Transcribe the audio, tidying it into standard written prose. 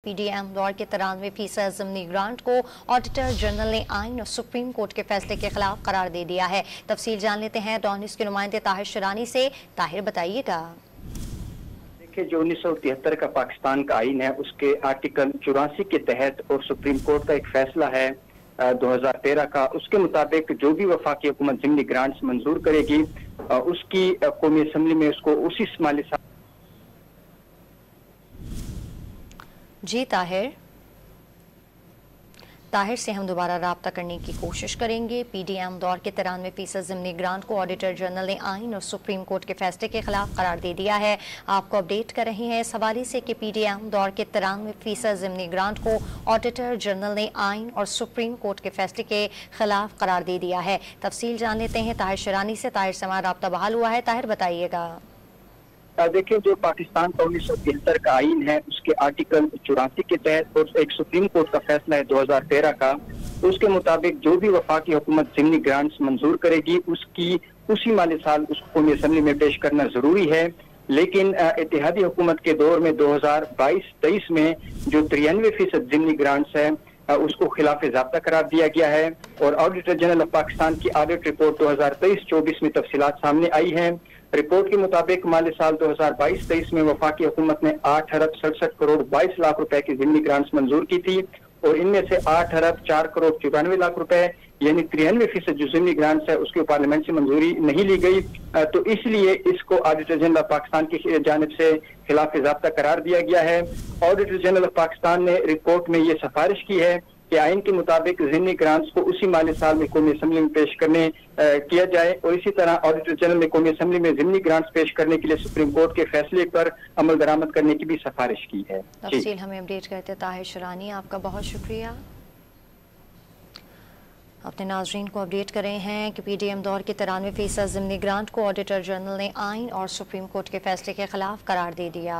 PDM दौर के 93% ज़िमनी grant को ऑडिटर जनरल ने आइन और सुप्रीम कोर्ट के फैसले के खिलाफ करार दे दिया है। तफसील जान लेते हैं डॉन न्यूज़ के नुमाइंदे ताहिर शरानी से। ताहिर, बताइएगा। देखिए, जो 1973 का पाकिस्तान का आइन है उसके आर्टिकल 84 के तहत और सुप्रीम कोर्ट का एक फैसला है 2013 का, उसके मुताबिक जो भी वफाकी हुकूमत ज़िमनी ग्रांट्स मंजूर करेगी उसकी कौमी असम्बली में उसको उसी माली साल। जी ताहिर से हम दोबारा राब्ता करने की कोशिश करेंगे। PDM दौर के 93% ज़िमनी ग्रांट को ऑडिटर जनरल ने आइन और सुप्रीम कोर्ट के फैसले के खिलाफ करार दे दिया है। आपको अपडेट कर रहे हैं इस हवाले से कि PDM दौर के 93% ज़िमनी ग्रांट को ऑडिटर जनरल ने आइन और सुप्रीम कोर्ट के फैसले के खिलाफ करार दे दिया है। तफसील जान लेते हैं ताहिर शरानी से। ताहिर से हमारा राब्ता बहाल हुआ है। ताहिर, बताइएगा। देखिए, जो पाकिस्तान का 1973 का आइन है उसके आर्टिकल 84 के तहत और एक सुप्रीम कोर्ट का फैसला है 2013 का, तो उसके मुताबिक जो भी वफाकी हुकूमत ज़िमनी ग्रांट्स मंजूर करेगी उसकी उसी माली साल उसको कौमी असम्बली में पेश करना जरूरी है। लेकिन इत्तेहादी हुकूमत के दौर में 2022-23 में जो 93% ज़िमनी ग्रांट्स है उसको खिलाफ ज़ाब्ता करार दिया गया है और ऑडिटर जनरल ऑफ पाकिस्तान की ऑडिट रिपोर्ट 2023-24 में तफसीलात सामने आई है। रिपोर्ट के मुताबिक माली साल 2022-23 में वफाकी हुकूमत ने 8 अरब 67 करोड़ 22 लाख रुपए की ज़िमनी ग्रांट्स मंजूर की थी और इनमें से 8 अरब 4 करोड़ 94 लाख रुपए यानी 93% जो ज़िमनी ग्रांट्स है उसकी पार्लियामेंट से मंजूरी नहीं ली गई, तो इसलिए इसको ऑडिटर जनरल ऑफ पाकिस्तान की जानिब से खिलाफ ज़ाब्ता करार दिया गया है। ऑडिटर जनरल ऑफ पाकिस्तान ने रिपोर्ट में ये सिफारिश की है कि आइन के मुताबिक ज़िमनी ग्रांट्स को उसी माली साल में कौमी असम्बली में पेश करने किया जाए और इसी तरह ऑडिटर जनरल ने कौमी असम्बली में ज़िमनी ग्रांट्स पेश करने के लिए सुप्रीम कोर्ट के फैसले पर अमल दरामद करने की भी सिफारिश की है। तफसील हमें अपडेट करते ताहिर शरानी, आपका बहुत शुक्रिया। अपने नाजरीन को अपडेट कर रहे हैं कि PDM दौर के 93% ज़िमनी ग्रांट को ऑडिटर जनरल ने आइन और सुप्रीम कोर्ट के फैसले के खिलाफ करार दे दिया।